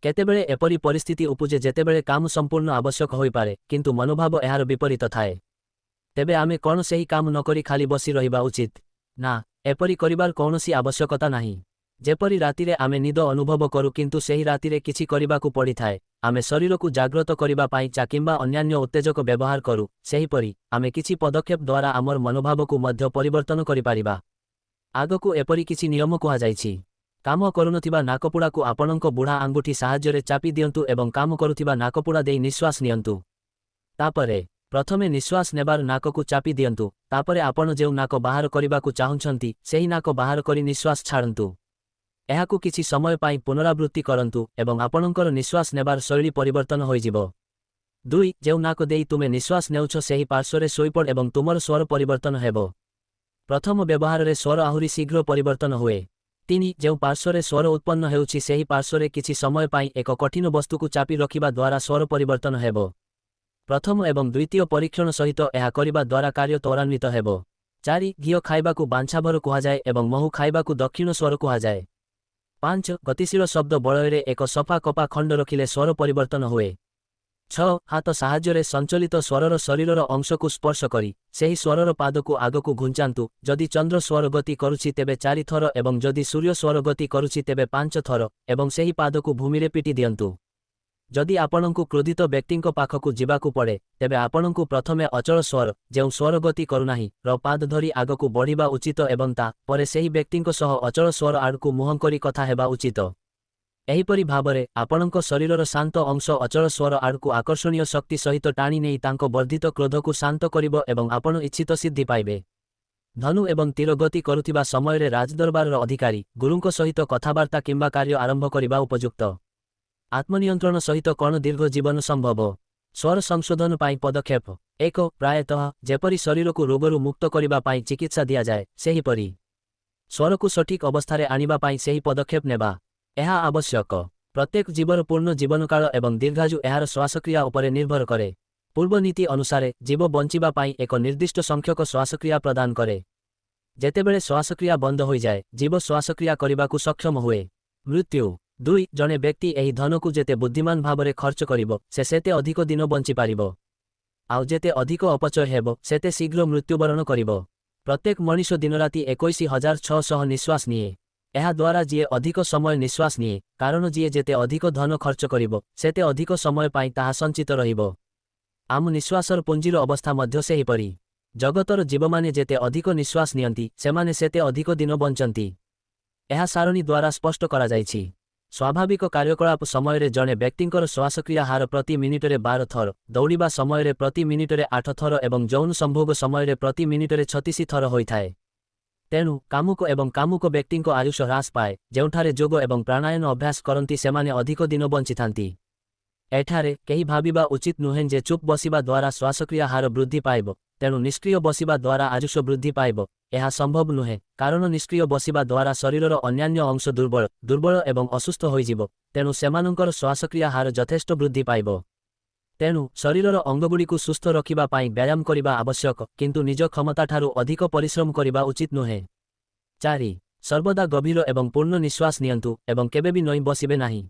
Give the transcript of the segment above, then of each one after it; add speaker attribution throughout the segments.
Speaker 1: କେତେବେଳେ ଏପରି ପରିସ୍ଥିତି ଉପୁଜେ ଯେତେବେଳେ କାମ ସମ୍ପୂର୍ଣ୍ଣ ଆବଶ୍ୟକ ହୋଇପାରେ କିନ୍ତୁ ମନୋଭାବ ଏହାର ବିପରୀତ ଥାଏ। ତେବେ ଆମେ କ'ଣ ସେହି କାମ ନକରି ଖାଲି ବସି ରହିବା ଉଚିତ? ନା, ଏପରି କରିବାର କୌଣସି ଆବଶ୍ୟକତା ନାହିଁ। ଯେପରି ରାତିରେ ଆମେ ନିଦ ଅନୁଭବ କରୁ କିନ୍ତୁ ସେହି ରାତିରେ କିଛି କରିବାକୁ ପଡ଼ିଥାଏ, ଆମେ ଶରୀରକୁ ଜାଗ୍ରତ କରିବା ପାଇଁ ଚା କିମ୍ବା ଅନ୍ୟାନ୍ୟ ଉତ୍ତେଜକ ବ୍ୟବହାର କରୁ, ସେହିପରି ଆମେ କିଛି ପଦକ୍ଷେପ ଦ୍ୱାରା ଆମର ମନୋଭାବକୁ ମଧ୍ୟ ପରିବର୍ତ୍ତନ କରିପାରିବା। ଆଗକୁ ଏପରି କିଛି ନିୟମ କୁହାଯାଇଛି। କାମ କରୁନଥିବା ନାକପୁଡ଼ାକୁ ଆପଣଙ୍କ ବୁଢ଼ା ଆଙ୍ଗୁଠି ସାହାଯ୍ୟରେ ଚାପି ଦିଅନ୍ତୁ ଏବଂ କାମ କରୁଥିବା ନାକପୁଡ଼ା ଦେଇ ନିଶ୍ୱାସ ନିଅନ୍ତୁ। ତାପରେ ପ୍ରଥମେ ନିଶ୍ୱାସ ନେବାର ନାକକୁ ଚାପି ଦିଅନ୍ତୁ, ତାପରେ ଆପଣ ଯେଉଁ ନାକ ବାହାର କରିବାକୁ ଚାହୁଁଛନ୍ତି ସେହି ନାକ ବାହାର କରି ନିଶ୍ୱାସ ଛାଡ଼ନ୍ତୁ। ଏହାକୁ କିଛି ସମୟ ପାଇଁ ପୁନରାବୃତ୍ତି କରନ୍ତୁ ଏବଂ ଆପଣଙ୍କର ନିଶ୍ୱାସ ନେବାର ଶୈଳୀ ପରିବର୍ତ୍ତନ ହୋଇଯିବ। 2. ଯେଉଁ ନାକ ଦେଇ ତୁମେ ନିଶ୍ୱାସ ନେଉଛ ସେହି ପାର୍ଶ୍ୱରେ ଶୋଇପଡ଼ ଏବଂ ତୁମର ସ୍ୱର ପରିବର୍ତ୍ତନ ହେବ। ପ୍ରଥମ ବ୍ୟବହାରରେ ସ୍ୱର ଆହୁରି ଶୀଘ୍ର ପରିବର୍ତ୍ତନ ହୁଏ। 3. ଯେଉଁ ପାର୍ଶ୍ୱରେ ସ୍ୱର ଉତ୍ପନ୍ନ ହେଉଛି ସେହି ପାର୍ଶ୍ୱରେ କିଛି ସମୟ ପାଇଁ ଏକ କଠିନ ବସ୍ତୁକୁ ଚାପି ରଖିବା ଦ୍ୱାରା ସ୍ୱର ପରିବର୍ତ୍ତନ ହେବ। ପ୍ରଥମ ଏବଂ ଦ୍ୱିତୀୟ ପରୀକ୍ଷଣ ସହିତ ଏହା କରିବା ଦ୍ୱାରା କାର୍ଯ୍ୟ ତ୍ୱରାନ୍ୱିତ ହେବ। 4. ଘିଅ ଖାଇବାକୁ ବାଞ୍ଛାଭର କୁହାଯାଏ ଏବଂ ମହୁ ଖାଇବାକୁ ଦକ୍ଷିଣ ସ୍ୱର କୁହାଯାଏ। 5. ଗତିଶୀଳ ଶବ୍ଦ ବଳୟରେ ଏକ ସଫା କପା ଖଣ୍ଡ ରଖିଲେ ସ୍ୱର ପରିବର୍ତ୍ତନ ହୁଏ। 6. ହାତ ସାହାଯ୍ୟରେ ସଞ୍ଚଳିତ ସ୍ୱରର ଶରୀରର ଅଂଶକୁ ସ୍ପର୍ଶ କରି ସେହି ସ୍ୱରର ପାଦକୁ ଆଗକୁ ଘୁଞ୍ଚାନ୍ତୁ। ଯଦି ଚନ୍ଦ୍ର ସ୍ୱର ଗତି କରୁଛି ତେବେ 4 ଥର ଏବଂ ଯଦି ସୂର୍ଯ୍ୟ ସ୍ୱର ଗତି କରୁଛି ତେବେ 5 ଥର ଏବଂ ସେହି ପାଦକୁ ଭୂମିରେ ପିଟି ଦିଅନ୍ତୁ। ଯଦି ଆପଣଙ୍କୁ କ୍ରୋଧିତ ବ୍ୟକ୍ତିଙ୍କ ପାଖକୁ ଯିବାକୁ ପଡ଼େ ତେବେ ଆପଣଙ୍କୁ ପ୍ରଥମେ ଅଚଳ ସ୍ୱର, ଯେଉଁ ସ୍ୱର ଗତି କରୁନାହିଁ, ର ପାଦ ଧରି ଆଗକୁ ବଢ଼ିବା ଉଚିତ ଏବଂ ତା ପରେ ସେହି ବ୍ୟକ୍ତିଙ୍କ ସହ ଅଚଳ ସ୍ୱର ଆଡ଼କୁ ମୁହଁ କରି କଥା ହେବା ଉଚିତ। ଏହିପରି ଭାବରେ ଆପଣଙ୍କ ଶରୀରର ଶାନ୍ତ ଅଂଶ ଅଚଳ ସ୍ୱର ଆଡ଼କୁ ଆକର୍ଷଣୀୟ ଶକ୍ତି ସହିତ ଟାଣି ନେଇ ତାଙ୍କ ବର୍ଦ୍ଧିତ କ୍ରୋଧକୁ ଶାନ୍ତ କରିବ ଏବଂ ଆପଣ ଇଚ୍ଛିତ ସିଦ୍ଧି ପାଇବେ। ଧନୁ ଏବଂ ତୀର ଗତି କରୁଥିବା ସମୟରେ ରାଜଦରବାରର ଅଧିକାରୀ, ଗୁରୁଙ୍କ ସହିତ କଥାବାର୍ତ୍ତା କିମ୍ବା କାର୍ଯ୍ୟ ଆରମ୍ଭ କରିବା ଉପଯୁକ୍ତ। ଆତ୍ମନିୟନ୍ତ୍ରଣ ସହିତ କ'ଣ ଦୀର୍ଘ ଜୀବନ ସମ୍ଭବ? ସ୍ୱର ସଂଶୋଧନ ପାଇଁ ପଦକ୍ଷେପ। 1. ପ୍ରାୟତଃ ଯେପରି ଶରୀରକୁ ରୋଗରୁ ମୁକ୍ତ କରିବା ପାଇଁ ଚିକିତ୍ସା ଦିଆଯାଏ, ସେହିପରି ସ୍ୱରକୁ ସଠିକ୍ ଅବସ୍ଥାରେ ଆଣିବା ପାଇଁ ସେହି ପଦକ୍ଷେପ ନେବା। ଏହା ଆବଶ୍ୟକ। ପ୍ରତ୍ୟେକ ଜୀବର ପୂର୍ଣ୍ଣ ଜୀବନକାଳ ଏବଂ ଦୀର୍ଘାୟୁ ଏହାର ଶ୍ୱାସକ୍ରିୟା ଉପରେ ନିର୍ଭର କରେ। ପୂର୍ବ ନୀତି ଅନୁସାରେ ଜୀବ ବଞ୍ଚିବା ପାଇଁ ଏକ ନିର୍ଦ୍ଦିଷ୍ଟ ସଂଖ୍ୟକ ଶ୍ୱାସକ୍ରିୟା ପ୍ରଦାନ କରେ। ଯେତେବେଳେ ଶ୍ୱାସକ୍ରିୟା ବନ୍ଦ ହୋଇଯାଏ, ଜୀବ ଶ୍ୱାସକ୍ରିୟା କରିବାକୁ ସକ୍ଷମ ହୁଏ। ମୃତ୍ୟୁ। 2. ଜଣେ ବ୍ୟକ୍ତି ଏହି ଧନକୁ ଯେତେ ବୁଦ୍ଧିମାନ ଭାବରେ ଖର୍ଚ୍ଚ କରିବ ସେ ସେତେ ଅଧିକ ଦିନ ବଞ୍ଚିପାରିବ। ଆଉ ଯେତେ ଅଧିକ ଅପଚୟ ହେବ ସେତେ ଶୀଘ୍ର ମୃତ୍ୟୁବରଣ କରିବ। ପ୍ରତ୍ୟେକ ମଣିଷ ଦିନରାତି 21,600 ନିଶ୍ୱାସ ନିଏ। ଏହାଦ୍ୱାରା ଯିଏ ଅଧିକ ସମୟ ନିଶ୍ୱାସ ନିଏ, କାରଣ ଯିଏ ଯେତେ ଅଧିକ ଧନ ଖର୍ଚ୍ଚ କରିବ ସେତେ ଅଧିକ ସମୟ ପାଇଁ ତାହା ସଞ୍ଚିତ ରହିବ। ଆମ ନିଶ୍ୱାସର ପୁଞ୍ଜିର ଅବସ୍ଥା ମଧ୍ୟ ସେହିପରି। ଜଗତର ଜୀବମାନେ ଯେତେ ଅଧିକ ନିଶ୍ୱାସ ନିଅନ୍ତି ସେମାନେ ସେତେ ଅଧିକ ଦିନ ବଞ୍ଚନ୍ତି। ଏହା ସାରଣୀ ଦ୍ୱାରା ସ୍ପଷ୍ଟ କରାଯାଇଛି। ସ୍ୱାଭାବିକ କାର୍ଯ୍ୟକଳାପ ସମୟରେ ଜଣେ ବ୍ୟକ୍ତିଙ୍କର ଶ୍ୱାସକ୍ରିୟା ହାର ପ୍ରତି ମିନିଟରେ 12 ଥର, ଦୌଡ଼ିବା ସମୟରେ ପ୍ରତି ମିନିଟରେ 8 ଥର ଏବଂ ଯୌନ ସମ୍ଭୋଗ ସମୟରେ ପ୍ରତି ମିନିଟରେ 36 ଥର ହୋଇଥାଏ। ତେଣୁ କାମୁକ ଏବଂ କାମୁକ ବ୍ୟକ୍ତିଙ୍କ ଆୟୁଷ ହ୍ରାସ ପାଏ। ଯେଉଁଠାରେ ଯୋଗ ଏବଂ ପ୍ରାଣାୟାମ ଅଭ୍ୟାସ କରନ୍ତି ସେମାନେ ଅଧିକ ଦିନ ବଞ୍ଚିଥାନ୍ତି। ଏଠାରେ କେହି ଭାବିବା ଉଚିତ ନୁହେଁ ଯେ ଚୁପ୍ ବସିବା ଦ୍ୱାରା ଶ୍ୱାସକ୍ରିୟା ହାର ବୃଦ୍ଧି ପାଇବ, ତେଣୁ ନିଷ୍କ୍ରିୟ ବସିବା ଦ୍ୱାରା ଆୟୁଷ ବୃଦ୍ଧି ପାଇବ। ଏହା ସମ୍ଭବ ନୁହେଁ, କାରଣ ନିଷ୍କ୍ରିୟ ବସିବା ଦ୍ୱାରା ଶରୀରର ଅନ୍ୟାନ୍ୟ ଅଂଶ ଦୁର୍ବଳ ଏବଂ ଅସୁସ୍ଥ ହୋଇଯିବ, ତେଣୁ ସେମାନଙ୍କର ଶ୍ୱାସକ୍ରିୟା ହାର ଯଥେଷ୍ଟ ବୃଦ୍ଧି ପାଇବ। ତେଣୁ ଶରୀରର ଅଙ୍ଗଗୁଡ଼ିକୁ ସୁସ୍ଥ ରଖିବା ପାଇଁ ବ୍ୟାୟାମ କରିବା ଆବଶ୍ୟକ, କିନ୍ତୁ ନିଜ କ୍ଷମତାଠାରୁ ଅଧିକ ପରିଶ୍ରମ କରିବା ଉଚିତ ନୁହେଁ। 4. ସର୍ବଦା ଗଭୀର ଏବଂ ପୂର୍ଣ୍ଣ ନିଶ୍ୱାସ ନିଅନ୍ତୁ ଏବଂ କେବେ ବି ନଇଁ ବସିବେ ନାହିଁ।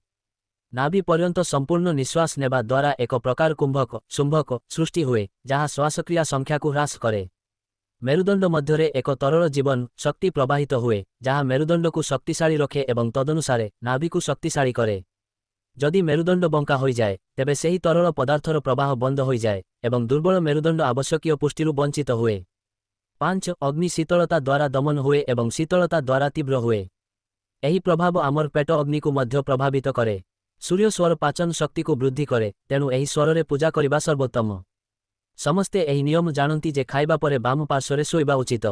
Speaker 1: ନାଭି ପର୍ଯ୍ୟନ୍ତ ସମ୍ପୂର୍ଣ୍ଣ ନିଶ୍ୱାସ ନେବା ଦ୍ୱାରା ଏକ ପ୍ରକାର ଶୁମ୍ଭକ ସୃଷ୍ଟି ହୁଏ, ଯାହା ଶ୍ୱାସକ୍ରିୟା ସଂଖ୍ୟାକୁ ହ୍ରାସ କରେ। ମେରୁଦଣ୍ଡ ମଧ୍ୟରେ ଏକ ତରଳ ଜୀବନ ଶକ୍ତି ପ୍ରବାହିତ ହୁଏ, ଯାହା ମେରୁଦଣ୍ଡକୁ ଶକ୍ତିଶାଳୀ ରଖେ ଏବଂ ତଦନୁସାରେ ନାଭିକୁ ଶକ୍ତିଶାଳୀ କରେ। ଯଦି ମେରୁଦଣ୍ଡ ବଙ୍କା ହୋଇଯାଏ ତେବେ ସେହି ତରଳ ପଦାର୍ଥର ପ୍ରବାହ ବନ୍ଦ ହୋଇଯାଏ ଏବଂ ଦୁର୍ବଳ ମେରୁଦଣ୍ଡ ଆବଶ୍ୟକୀୟ ପୁଷ୍ଟିରୁ ବଞ୍ଚିତ ହୁଏ। 5. ଅଗ୍ନି ଶୀତଳତା ଦ୍ୱାରା ଦମନ ହୁଏ ଏବଂ ଶୀତଳତା ଦ୍ୱାରା ତୀବ୍ର ହୁଏ। ଏହି ପ୍ରଭାବ ଆମର ପେଟ ଅଗ୍ନିକୁ ମଧ୍ୟ ପ୍ରଭାବିତ କରେ। ସୂର୍ଯ୍ୟ ସ୍ୱର ପାଚନ ଶକ୍ତିକୁ ବୃଦ୍ଧି କରେ, ତେଣୁ ଏହି ସ୍ୱରରେ ପୂଜା କରିବା ସର୍ବୋତ୍ତମ। ସମସ୍ତେ ଏହି ନିୟମ ଜାଣନ୍ତି ଯେ ଖାଇବା ପରେ ବାମ ପାର୍ଶ୍ୱରେ ଶୋଇବା ଉଚିତ।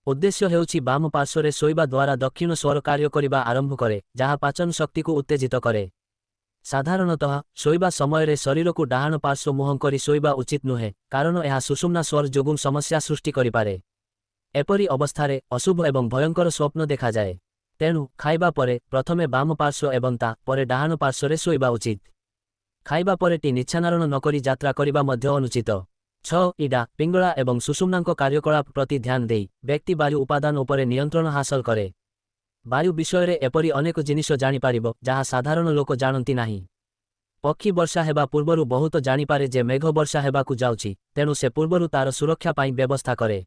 Speaker 1: ଉଦ୍ଦେଶ୍ୟ ହେଉଛି ବାମ ପାର୍ଶ୍ୱରେ ଶୋଇବା ଦ୍ୱାରା ଦକ୍ଷିଣ ସ୍ୱର କାର୍ଯ୍ୟ କରିବା ଆରମ୍ଭ କରେ, ଯାହା ପାଚନ ଶକ୍ତିକୁ ଉତ୍ତେଜିତ କରେ। ସାଧାରଣତଃ ଶୋଇବା ସମୟରେ ଶରୀରକୁ ଡାହାଣ ପାର୍ଶ୍ୱ ମୁହଁ କରି ଶୋଇବା ଉଚିତ ନୁହେଁ, କାରଣ ଏହା ସୁଷୁମ୍ନା ସ୍ୱର ଯୋଗୁଁ ସମସ୍ୟା ସୃଷ୍ଟି କରିପାରେ। ଏପରି ଅବସ୍ଥାରେ ଅଶୁଭ ଏବଂ ଭୟଙ୍କର ସ୍ୱପ୍ନ ଦେଖାଯାଏ। ତେଣୁ ଖାଇବା ପରେ ପ୍ରଥମେ ବାମ ପାର୍ଶ୍ୱ ଏବଂ ତା ପରେ ଡାହାଣ ପାର୍ଶ୍ୱରେ ଶୋଇବା ଉଚିତ। ଖାଇବା ପରେ ଟି ନିଚ୍ଛାନାରଣ ନକରି ଯାତ୍ରା କରିବା ମଧ୍ୟ ଅନୁଚିତ। 6. ଇଡା, ପିଙ୍ଗଳା ଏବଂ ସୁଷୁମ୍ନାଙ୍କ କାର୍ଯ୍ୟକଳାପ ପ୍ରତି ଧ୍ୟାନ ଦେଇ ବ୍ୟକ୍ତି ବାୟୁ ଉପାଦାନ ଉପରେ ନିୟନ୍ତ୍ରଣ ହାସଲ କରେ। ବାୟୁ ବିଷୟରେ ଏପରି ଅନେକ ଜିନିଷ ଜାଣିପାରିବ ଯାହା ସାଧାରଣ ଲୋକ ଜାଣନ୍ତି ନାହିଁ। ପକ୍ଷୀ ବର୍ଷା ହେବା ପୂର୍ବରୁ ବହୁତ ଜାଣିପାରେ ଯେ ମେଘ ବର୍ଷା ହେବାକୁ ଯାଉଛି, ତେଣୁ ସେ ପୂର୍ବରୁ ତାର ସୁରକ୍ଷା ପାଇଁ ବ୍ୟବସ୍ଥା କରେ।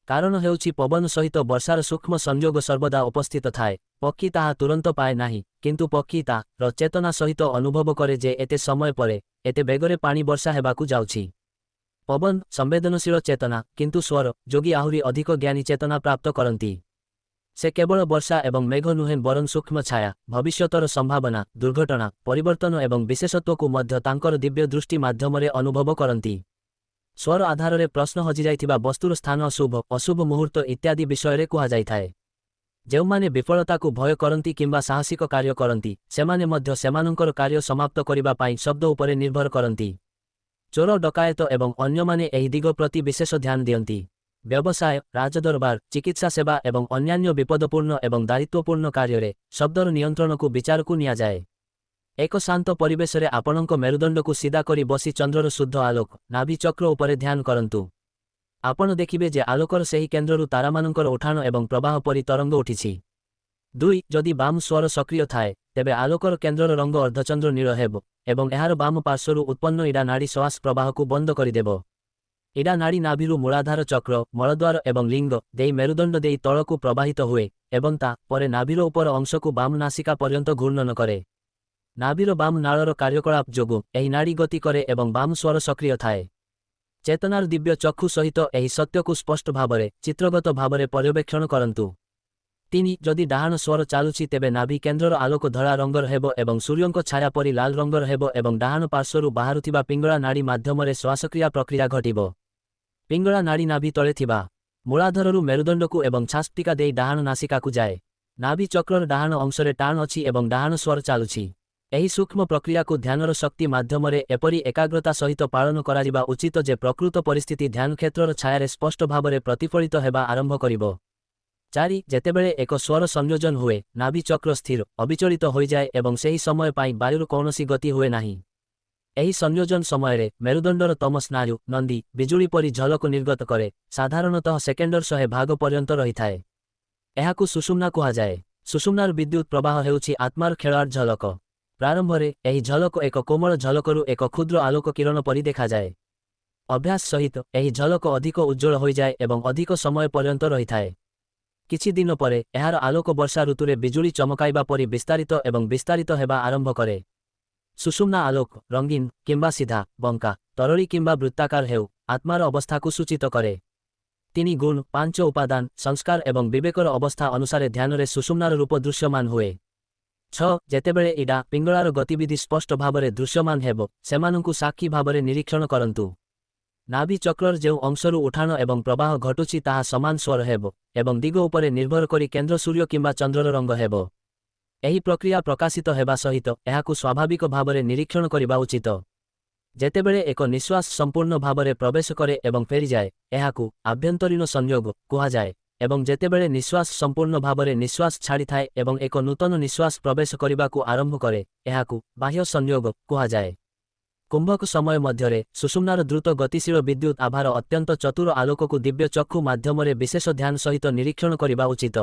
Speaker 1: କାରଣ ହେଉଛି ପବନ ସହିତ ବର୍ଷାର ସୂକ୍ଷ୍ମ ସଂଯୋଗ ସର୍ବଦା ଉପସ୍ଥିତ ଥାଏ। ପକ୍ଷୀ ତାହା ତୁରନ୍ତ ପାଏ ନାହିଁ, କିନ୍ତୁ ପକ୍ଷୀ ତାର ଚେତନା ସହିତ ଅନୁଭବ କରେ ଯେ ଏତେ ସମୟ ପରେ ଏତେ ବେଗରେ ପାଣି ବର୍ଷା ହେବାକୁ ଯାଉଛି। ପବନ ସମ୍ବେଦନଶୀଳ ଚେତନା, କିନ୍ତୁ ସ୍ୱର ଯୋଗୀ ଆହୁରି ଅଧିକ ଜ୍ଞାନୀ ଚେତନା ପ୍ରାପ୍ତ କରନ୍ତି। ସେ କେବଳ ବର୍ଷା ଏବଂ ମେଘ ନୁହେଁ ବରଂ ସୂକ୍ଷ୍ମ ଛାୟା, ଭବିଷ୍ୟତର ସମ୍ଭାବନା, ଦୁର୍ଘଟଣା, ପରିବର୍ତ୍ତନ ଏବଂ ବିଶେଷତ୍ୱକୁ ମଧ୍ୟ ତାଙ୍କର ଦିବ୍ୟ ଦୃଷ୍ଟି ମାଧ୍ୟମରେ ଅନୁଭବ କରନ୍ତି। ସ୍ୱର ଆଧାରରେ ପ୍ରଶ୍ନ ହଜିଯାଇଥିବା ବସ୍ତୁର ସ୍ଥାନ, ଅଶୁଭ ଅଶୁଭ ମୁହୂର୍ତ୍ତ ଇତ୍ୟାଦି ବିଷୟରେ କୁହାଯାଇଥାଏ। ଯେଉଁମାନେ ବିଫଳତାକୁ ଭୟ କରନ୍ତି କିମ୍ବା ସାହସିକ କାର୍ଯ୍ୟ କରନ୍ତି, ସେମାନେ ମଧ୍ୟ ସେମାନଙ୍କର କାର୍ଯ୍ୟ ସମାପ୍ତ କରିବା ପାଇଁ ଶବ୍ଦ ଉପରେ ନିର୍ଭର କରନ୍ତି। ଚୋର, ଡକାୟତ ଏବଂ ଅନ୍ୟମାନେ ଏହି ଦିଗ ପ୍ରତି ବିଶେଷ ଧ୍ୟାନ ଦିଅନ୍ତି। ବ୍ୟବସାୟ, ରାଜଦରବାର, ଚିକିତ୍ସା ସେବା ଏବଂ ଅନ୍ୟାନ୍ୟ ବିପଦପୂର୍ଣ୍ଣ ଏବଂ ଦାୟିତ୍ୱପୂର୍ଣ୍ଣ କାର୍ଯ୍ୟରେ ଶବ୍ଦର ନିୟନ୍ତ୍ରଣକୁ ବିଚାରକୁ ନିଆଯାଏ। ଏକ ଶାନ୍ତ ପରିବେଶରେ ଆପଣଙ୍କ ମେରୁଦଣ୍ଡକୁ ସିଧା କରି ବସି ଚନ୍ଦ୍ରର ଶୁଦ୍ଧ ଆଲୋକ ନାଭି ଚକ୍ର ଉପରେ ଧ୍ୟାନ କରନ୍ତୁ। ଆପଣ ଦେଖିବେ ଯେ ଆଲୋକର ସେହି କେନ୍ଦ୍ରରୁ ତାରାମାନଙ୍କର ଉଠାଣ ଏବଂ ପ୍ରବାହ ପରି ତରଙ୍ଗ ଉଠିଛି। 2. ଯଦି ବାମ ସ୍ୱର ସକ୍ରିୟ ଥାଏ, ତେବେ ଆଲୋକର କେନ୍ଦ୍ରର ରଙ୍ଗ ଅର୍ଦ୍ଧଚନ୍ଦ୍ର ନୀଳ ହେବ ଏବଂ ଏହାର ବାମ ପାର୍ଶ୍ୱରୁ ଉତ୍ପନ୍ନ ଇଡ଼ା ନାଡ଼ି ଶ୍ୱାସ ପ୍ରବାହକୁ ବନ୍ଦ କରିଦେବ। ଇଡ଼ା ନାଡ଼ି ନାଭିରୁ ମୂଳାଧାର ଚକ୍ର, ମଳଦ୍ୱାର ଏବଂ ଲିଙ୍ଗ ଦେଇ ମେରୁଦଣ୍ଡ ଦେଇ ତଳକୁ ପ୍ରବାହିତ ହୁଏ ଏବଂ ତା ପରେ ନାଭିର ଉପର ଅଂଶକୁ ବାମ ନାସିକା ପର୍ଯ୍ୟନ୍ତ ଘୂର୍ଣ୍ଣନ କରେ। ନାଭିର ବାମ ନାଳର କାର୍ଯ୍ୟକଳାପ ଯୋଗୁଁ ଏହି ନାଡ଼ି ଗତି କରେ ଏବଂ ବାମ ସ୍ୱର ସକ୍ରିୟ ଥାଏ। ଚେତନାର ଦିବ୍ୟ ଚକ୍ଷୁ ସହିତ ଏହି ସତ୍ୟକୁ ସ୍ପଷ୍ଟ ଭାବରେ ଚିତ୍ରଗତ ଭାବରେ ପର୍ଯ୍ୟବେକ୍ଷଣ କରନ୍ତୁ। 3. ଯଦି ଡାହାଣ ସ୍ୱର ଚାଲୁଛି, ତେବେ ନାଭି କେନ୍ଦ୍ରର ଆଲୋକ ଧଳା ରଙ୍ଗର ହେବ ଏବଂ ସୂର୍ଯ୍ୟଙ୍କ ଛାୟା ପରି ଲାଲ ରଙ୍ଗର ହେବ ଏବଂ ଡାହାଣ ପାର୍ଶ୍ୱରୁ ବାହାରୁଥିବା ପିଙ୍ଗଳା ନାଡ଼ି ମାଧ୍ୟମରେ ଶ୍ୱାସକ୍ରିୟା ପ୍ରକ୍ରିୟା ଘଟିବ। ପିଙ୍ଗଳା ନାଡ଼ି ନାଭି ତଳେ ଥିବା ମୂଳାଧାରରୁ ମେରୁଦଣ୍ଡକୁ ଏବଂ ଛାସ୍ପିକା ଦେଇ ଡାହାଣ ନାସିକାକୁ ଯାଏ। ନାଭି ଚକ୍ରର ଡାହାଣ ଅଂଶରେ ଟାଣ ଅଛି ଏବଂ ଡାହାଣ ସ୍ୱର ଚାଲୁଛି। ଏହି ସୂକ୍ଷ୍ମ ପ୍ରକ୍ରିୟାକୁ ଧ୍ୟାନର ଶକ୍ତି ମାଧ୍ୟମରେ ଏପରି ଏକାଗ୍ରତା ସହିତ ପାଳନ କରାଯିବା ଉଚିତ ଯେ ପ୍ରକୃତ ପରିସ୍ଥିତି ଧ୍ୟାନକ୍ଷେତ୍ରର ଛାୟାରେ ସ୍ପଷ୍ଟ ଭାବରେ ପ୍ରତିଫଳିତ ହେବା ଆରମ୍ଭ କରିବ। 4. ଯେତେବେଳେ ଏକ ସ୍ୱର ସଂଯୋଜନ ହୁଏ, ନାଭି ଚକ୍ର ସ୍ଥିର, ଅବିଚଳିତ ହୋଇଯାଏ ଏବଂ ସେହି ସମୟ ପାଇଁ ବାୟୁର କୌଣସି ଗତି ହୁଏ ନାହିଁ। ଏହି ସଂଯୋଜନ ସମୟରେ ମେରୁଦଣ୍ଡର ତମ ସ୍ନାୟୁ ନନ୍ଦୀ ବିଜୁଳି ପରି ଝଲକ ନିର୍ଗତ କରେ, ସାଧାରଣତଃ ସେକେଣ୍ଡର 100 ଭାଗ ପର୍ଯ୍ୟନ୍ତ ରହିଥାଏ। ଏହାକୁ ସୁଷୁମ୍ନା କୁହାଯାଏ। ସୁଷୁମ୍ନାର ବିଦ୍ୟୁତ୍ ପ୍ରବାହ ହେଉଛି ଆତ୍ମାର ଖେଳାଟ ଝଲକ। ପ୍ରାରମ୍ଭରେ ଏହି ଝଲକ ଏକ କୋମଳ ଝଲକରୁ ଏକ କ୍ଷୁଦ୍ର ଆଲୋକ କିରଣ ପରି ଦେଖାଯାଏ। ଅଭ୍ୟାସ ସହିତ ଏହି ଝଲକ ଅଧିକ ଉଜ୍ଜ୍ୱଳ ହୋଇଯାଏ ଏବଂ ଅଧିକ ସମୟ ପର୍ଯ୍ୟନ୍ତ ରହିଥାଏ। କିଛି ଦିନ ପରେ ଏହାର ଆଲୋକ ବର୍ଷା ଋତୁରେ ବିଜୁଳି ଚମକାଇବା ପରି ବିସ୍ତାରିତ ଏବଂ ବିସ୍ତାରିତ ହେବା ଆରମ୍ଭ କରେ। ସୁଷୁମ୍ନା ଆଲୋକ ରଙ୍ଗୀନ କିମ୍ବା ସିଧା, ବଙ୍କା, ତରଳି କିମ୍ବା ବୃତ୍ତାକାର ହେଉ, ଆତ୍ମାର ଅବସ୍ଥାକୁ ସୂଚିତ କରେ। 3 ଗୁଣ, 5 ଉପାଦାନ, ସଂସ୍କାର ଏବଂ ବିବେକର ଅବସ୍ଥା ଅନୁସାରେ ଧ୍ୟାନରେ ସୁଷୁମ୍ନାର ରୂପ ଦୃଶ୍ୟମାନ ହୁଏ। 6. ଯେତେବେଳେ ଇଡ଼ା ପିଙ୍ଗଳାର ଗତିବିଧି ସ୍ପଷ୍ଟ ଭାବରେ ଦୃଶ୍ୟମାନ ହେବ, ସେମାନଙ୍କୁ ସାକ୍ଷୀ ଭାବରେ ନିରୀକ୍ଷଣ କରନ୍ତୁ। ନାଭି ଚକ୍ରର ଯେଉଁ ଅଂଶରୁ ଉଠାଣ ଏବଂ ପ୍ରବାହ ଘଟୁଛି ତାହା ସମାନ ସ୍ୱର ହେବ ଏବଂ ଦିଗ ଉପରେ ନିର୍ଭର କରି କେନ୍ଦ୍ର ସୂର୍ଯ୍ୟ କିମ୍ବା ଚନ୍ଦ୍ରର ରଙ୍ଗ ହେବ। ଏହି ପ୍ରକ୍ରିୟା ପ୍ରକାଶିତ ହେବା ସହିତ ଏହାକୁ ସ୍ୱାଭାବିକ ଭାବରେ ନିରୀକ୍ଷଣ କରିବା ଉଚିତ। ଯେତେବେଳେ ଏକ ନିଶ୍ୱାସ ସମ୍ପୂର୍ଣ୍ଣ ଭାବରେ ପ୍ରବେଶ କରେ ଏବଂ ଫେରିଯାଏ, ଏହାକୁ ଆଭ୍ୟନ୍ତରୀଣ ସଂଯୋଗ କୁହାଯାଏ ଏବଂ ଯେତେବେଳେ ନିଶ୍ୱାସ ସମ୍ପୂର୍ଣ୍ଣ ଭାବରେ ନିଶ୍ୱାସ ଛାଡ଼ିଥାଏ ଏବଂ ଏକ ନୂତନ ନିଶ୍ୱାସ ପ୍ରବେଶ କରିବାକୁ ଆରମ୍ଭ କରେ, ଏହାକୁ ବାହ୍ୟ ସଂଯୋଗ କୁହାଯାଏ। କୁମ୍ଭକ ସମୟ ମଧ୍ୟରେ ସୁଷୁମ୍ନାର ଦ୍ରୁତ ଗତିଶୀଳ ବିଦ୍ୟୁତ୍ ଆଭାର ଅତ୍ୟନ୍ତ ଚତୁର ଆଲୋକକୁ ଦିବ୍ୟ ଚକ୍ଷୁ ମାଧ୍ୟମରେ ବିଶେଷ ଧ୍ୟାନ ସହିତ ନିରୀକ୍ଷଣ କରିବା ଉଚିତ।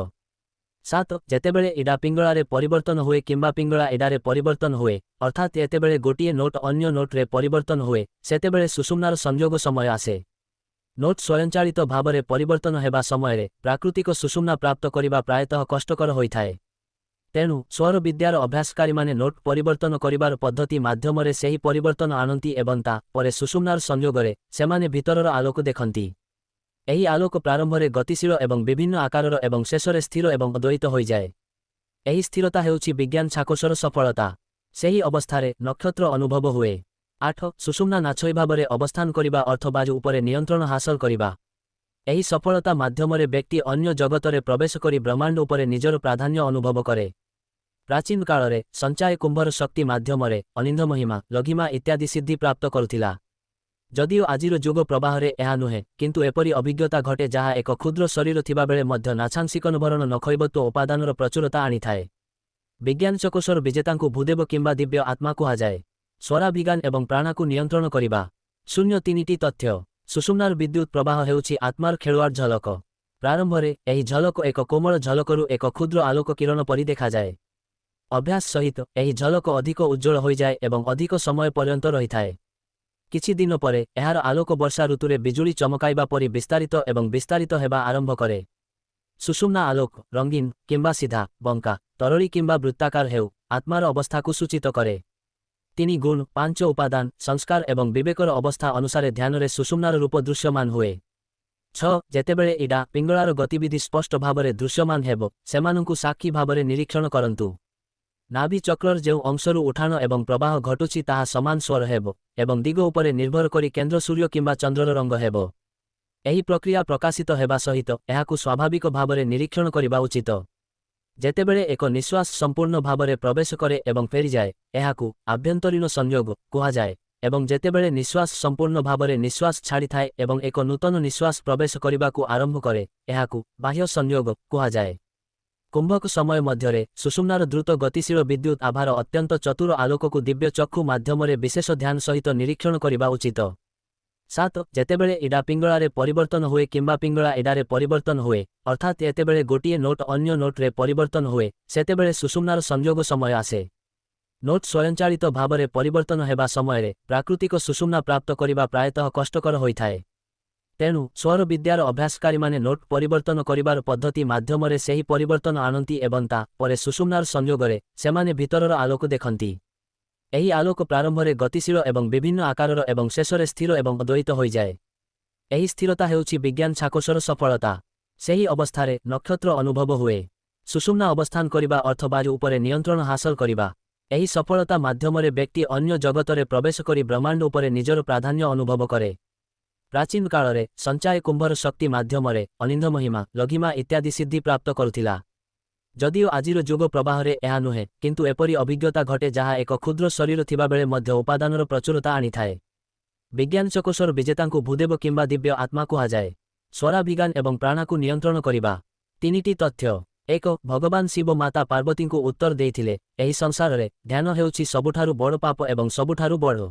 Speaker 1: 7. ଯେତେବେଳେ ଇଡ଼ା ପିଙ୍ଗଳାରେ ପରିବର୍ତ୍ତନ ହୁଏ କିମ୍ବା ପିଙ୍ଗଳା ଇଡ଼ାରେ ପରିବର୍ତ୍ତନ ହୁଏ, ଅର୍ଥାତ୍ ଯେତେବେଳେ ଗୋଟିଏ ନୋଟ୍ ଅନ୍ୟ ନୋଟ୍ରେ ପରିବର୍ତ୍ତନ ହୁଏ, ସେତେବେଳେ ସୁଷୁମ୍ନାର ସଂଯୋଗ ସମୟ ଆସେ। ନୋଟ୍ ସ୍ୱୟଂଚାଳିତ ଭାବରେ ପରିବର୍ତ୍ତନ ହେବା ସମୟରେ ପ୍ରାକୃତିକ ସୁଷୁମ୍ନା ପ୍ରାପ୍ତ କରିବା ପ୍ରାୟତଃ କଷ୍ଟକର ହୋଇଥାଏ। ତେଣୁ ସ୍ୱର ବିଦ୍ୟାର ଅଭ୍ୟାସକାରୀମାନେ ନୋଟ୍ ପରିବର୍ତ୍ତନ କରିବାର ପଦ୍ଧତି ମାଧ୍ୟମରେ ସେହି ପରିବର୍ତ୍ତନ ଆଣନ୍ତି ଏବଂ ତା ପରେ ସୁଷୁମ୍ନାର ସଂଯୋଗରେ ସେମାନେ ଭିତରର ଆଲୋକ ଦେଖନ୍ତି। ଏହି ଆଲୋକ ପ୍ରାରମ୍ଭରେ ଗତିଶୀଳ ଏବଂ ବିଭିନ୍ନ ଆକାରର ଏବଂ ଶେଷରେ ସ୍ଥିର ଏବଂ ଅଦ୍ୱୈତ ହୋଇଯାଏ। ଏହି ସ୍ଥିରତା ହେଉଛି ବିଜ୍ଞାନ ଛାକୋଷର ସଫଳତା। ସେହି ଅବସ୍ଥାରେ ନକ୍ଷତ୍ର ଅନୁଭବ ହୁଏ। 8. ସୁଷୁମ୍ନା ନାଛୋଇ ଭାବରେ ଅବସ୍ଥାନ କରିବା ଅର୍ଥ ବାୟୁ ଉପରେ ନିୟନ୍ତ୍ରଣ ହାସଲ କରିବା। ଏହି ସଫଳତା ମାଧ୍ୟମରେ ବ୍ୟକ୍ତି ଅନ୍ୟ ଜଗତରେ ପ୍ରବେଶ କରି ବ୍ରହ୍ମାଣ୍ଡ ଉପରେ ନିଜର ପ୍ରାଧାନ୍ୟ ଅନୁଭବ କରେ। ପ୍ରାଚୀନ କାଳରେ ସଞ୍ଚାୟ କୁମ୍ଭର ଶକ୍ତି ମାଧ୍ୟମରେ ଅନିନ୍ଦ ମହିମା, ଲଘିମା ଇତ୍ୟାଦି ସିଦ୍ଧି ପ୍ରାପ୍ତ କରୁଥିଲା। ଯଦିଓ ଆଜିର ଯୁଗ ପ୍ରବାହରେ ଏହା ନୁହେଁ, କିନ୍ତୁ ଏପରି ଅଭିଜ୍ଞତା ଘଟେ ଯାହା ଏକ କ୍ଷୁଦ୍ର ଶରୀର ଥିବାବେଳେ ମଧ୍ୟ ନାଛାଂସିକନଭରଣ ନଖୈବତ୍ୱ ଉପାଦାନର ପ୍ରଚୁରତା ଆଣିଥାଏ। ବିଜ୍ଞାନ ଚକୋଷର ବିଜେତାଙ୍କୁ ଭୂଦେବ କିମ୍ବା ଦିବ୍ୟ ଆତ୍ମା କୁହାଯାଏ। ସ୍ୱରାଭିଜ୍ଞାନ ଏବଂ ପ୍ରାଣକୁ ନିୟନ୍ତ୍ରଣ କରିବା। 0. 3ଟି ତଥ୍ୟ। ସୁଷୁମ୍ନାର ବିଦ୍ୟୁତ୍ ପ୍ରବାହ ହେଉଛି ଆତ୍ମାର ଖେଳୁଆଡ଼ ଝଲକ। ପ୍ରାରମ୍ଭରେ ଏହି ଝଲକ ଏକ କୋମଳ ଝଲକରୁ ଏକ କ୍ଷୁଦ୍ର ଆଲୋକ କିରଣ ପରି ଦେଖାଯାଏ। ଅଭ୍ୟାସ ସହିତ ଏହି ଝଲକ ଅଧିକ ଉଜ୍ଜ୍ୱଳ ହୋଇଯାଏ ଏବଂ ଅଧିକ ସମୟ ପର୍ଯ୍ୟନ୍ତ ରହିଥାଏ। କିଛି ଦିନ ପରେ ଏହାର ଆଲୋକ ବର୍ଷା ଋତୁରେ ବିଜୁଳି ଚମକାଇବା ପରି ବିସ୍ତାରିତ ଏବଂ ବିସ୍ତାରିତ ହେବା ଆରମ୍ଭ କରେ। ସୁଷୁମ୍ନା ଆଲୋକ ରଙ୍ଗୀନ କିମ୍ବା ସିଧା, ବଙ୍କା, ତରଳି କିମ୍ବା ବୃତ୍ତାକାର ହେଉ, ଆତ୍ମାର ଅବସ୍ଥାକୁ ସୂଚିତ କରେ। 3 ଗୁଣ, 5 ଉପାଦାନ, ସଂସ୍କାର ଏବଂ ବିବେକର ଅବସ୍ଥା ଅନୁସାରେ ଧ୍ୟାନରେ ସୁଷୁମ୍ନାର ରୂପ ଦୃଶ୍ୟମାନ ହୁଏ। 6. ଯେତେବେଳେ ଇଡା ପିଙ୍ଗଳାର ଗତିବିଧି ସ୍ପଷ୍ଟ ଭାବରେ ଦୃଶ୍ୟମାନ ହେବ, ସେମାନଙ୍କୁ ସାକ୍ଷୀ ଭାବରେ ନିରୀକ୍ଷଣ କରନ୍ତୁ। ନାଭି ଚକ୍ରର ଯେଉଁ ଅଂଶରୁ ଉଠାଣ ଏବଂ ପ୍ରବାହ ଘଟୁଛି ତାହା ସମାନ ସ୍ୱର ହେବ ଏବଂ ଦିଗ ଉପରେ ନିର୍ଭର କରି କେନ୍ଦ୍ର ସୂର୍ଯ୍ୟ କିମ୍ବା ଚନ୍ଦ୍ରର ରଙ୍ଗ ହେବ। ଏହି ପ୍ରକ୍ରିୟା ପ୍ରକାଶିତ ହେବା ସହିତ ଏହାକୁ ସ୍ୱାଭାବିକ ଭାବରେ ନିରୀକ୍ଷଣ କରିବା ଉଚିତ। ଯେତେବେଳେ ଏକ ନିଶ୍ୱାସ ସମ୍ପୂର୍ଣ୍ଣ ଭାବରେ ପ୍ରବେଶ କରେ ଏବଂ ଫେରିଯାଏ, ଏହାକୁ ଆଭ୍ୟନ୍ତରୀଣ ସଂଯୋଗ କୁହାଯାଏ ଏବଂ ଯେତେବେଳେ ନିଶ୍ୱାସ ସମ୍ପୂର୍ଣ୍ଣ ଭାବରେ ନିଶ୍ୱାସ ଛାଡ଼ିଥାଏ ଏବଂ ଏକ ନୂତନ ନିଶ୍ୱାସ ପ୍ରବେଶ କରିବାକୁ ଆରମ୍ଭ କରେ, ଏହାକୁ ବାହ୍ୟ ସଂଯୋଗ କୁହାଯାଏ। କୁମ୍ଭକ ସମୟ ମଧ୍ୟରେ ସୁଷୁମ୍ନାର ଦ୍ରୁତ ଗତିଶୀଳ ବିଦ୍ୟୁତ୍ ଆଭାର ଅତ୍ୟନ୍ତ ଚତୁର ଆଲୋକକୁ ଦିବ୍ୟ ଚକ୍ଷୁ ମାଧ୍ୟମରେ ବିଶେଷ ଧ୍ୟାନ ସହିତ ନିରୀକ୍ଷଣ କରିବା ଉଚିତ। 7. ଯେତେବେଳେ ଇଡା ପିଙ୍ଗଳାରେ ପରିବର୍ତ୍ତନ ହୁଏ କିମ୍ବା ପିଙ୍ଗଳା ଇଡାରେ ପରିବର୍ତ୍ତନ ହୁଏ, ଅର୍ଥାତ୍ ଯେତେବେଳେ ଗୋଟିଏ ନୋଟ୍ ଅନ୍ୟ ନୋଟ୍ରେ ପରିବର୍ତ୍ତନ ହୁଏ, ସେତେବେଳେ ସୁଷୁମ୍ନାର ସଂଯୋଗ ସମୟ ଆସେ। ନୋଟ୍ ସ୍ୱୟଂଚାଳିତ ଭାବରେ ପରିବର୍ତ୍ତନ ହେବା ସମୟରେ ପ୍ରାକୃତିକ ସୁଷୁମ୍ନା ପ୍ରାପ୍ତ କରିବା ପ୍ରାୟତଃ କଷ୍ଟକର ହୋଇଥାଏ। ତେଣୁ ସ୍ୱର ବିଦ୍ୟାର ଅଭ୍ୟାସକାରୀମାନେ ନୋଟ୍ ପରିବର୍ତ୍ତନ କରିବାର ପଦ୍ଧତି ମାଧ୍ୟମରେ ସେହି ପରିବର୍ତ୍ତନ ଆଣନ୍ତି ଏବଂ ତା ପରେ ସୁଷୁମ୍ନାର ସଂଯୋଗରେ ସେମାନେ ଭିତରର ଆଲୋକ ଦେଖନ୍ତି। ଏହି ଆଲୋକ ପ୍ରାରମ୍ଭରେ ଗତିଶୀଳ ଏବଂ ବିଭିନ୍ନ ଆକାରର ଏବଂ ଶେଷରେ ସ୍ଥିର ଏବଂ ଅଦ୍ୱୈତ ହୋଇଯାଏ। ଏହି ସ୍ଥିରତା ହେଉଛି ବିଜ୍ଞାନ ଛାକୋଷର ସଫଳତା। ସେହି ଅବସ୍ଥାରେ ନକ୍ଷତ୍ର ଅନୁଭବ ହୁଏ। ସୁଷୁମ୍ନା ଅବସ୍ଥାନ କରିବା ଅର୍ଥ ବାୟୁ ଉପରେ ନିୟନ୍ତ୍ରଣ ହାସଲ କରିବା। ଏହି ସଫଳତା ମାଧ୍ୟମରେ ବ୍ୟକ୍ତି ଅନ୍ୟ ଜଗତରେ ପ୍ରବେଶ କରି ବ୍ରହ୍ମାଣ୍ଡ ଉପରେ ନିଜର ପ୍ରାଧାନ୍ୟ ଅନୁଭବ କରେ। ପ୍ରାଚୀନ କାଳରେ ସଞ୍ଚାୟ କୁମ୍ଭର ଶକ୍ତି ମାଧ୍ୟମରେ ଅନିନ୍ଦ ମହିମା, ଲଘିମା ଇତ୍ୟାଦି ସିଦ୍ଧି ପ୍ରାପ୍ତ କରୁଥିଲା। ଯଦିଓ ଆଜିର ଯୁଗ ପ୍ରବାହରେ ଏହା ନୁହେଁ, କିନ୍ତୁ ଏପରି ଅଭିଜ୍ଞତା ଘଟେ ଯାହା ଏକ କ୍ଷୁଦ୍ର ଶରୀର ଥିବାବେଳେ ମଧ୍ୟ ଉପାଦାନର ପ୍ରଚୁରତା ଆଣିଥାଏ। ବିଜ୍ଞାନ ଚକୋଷର ବିଜେତାଙ୍କୁ ଭୂଦେବ କିମ୍ବା ଦିବ୍ୟ ଆତ୍ମା କୁହାଯାଏ। ସ୍ୱରାଭିଜ୍ଞାନ ଏବଂ ପ୍ରାଣକୁ ନିୟନ୍ତ୍ରଣ କରିବା। 3ଟି ତଥ୍ୟ। 1. ଭଗବାନ ଶିବ ମାତା ପାର୍ବତୀଙ୍କୁ ଉତ୍ତର ଦେଇଥିଲେ, ଏହି ସଂସାରରେ ଧ୍ୟାନ ହେଉଛି ସବୁଠାରୁ ବଡ଼ ପାପ ଏବଂ ସବୁଠାରୁ ବଡ଼।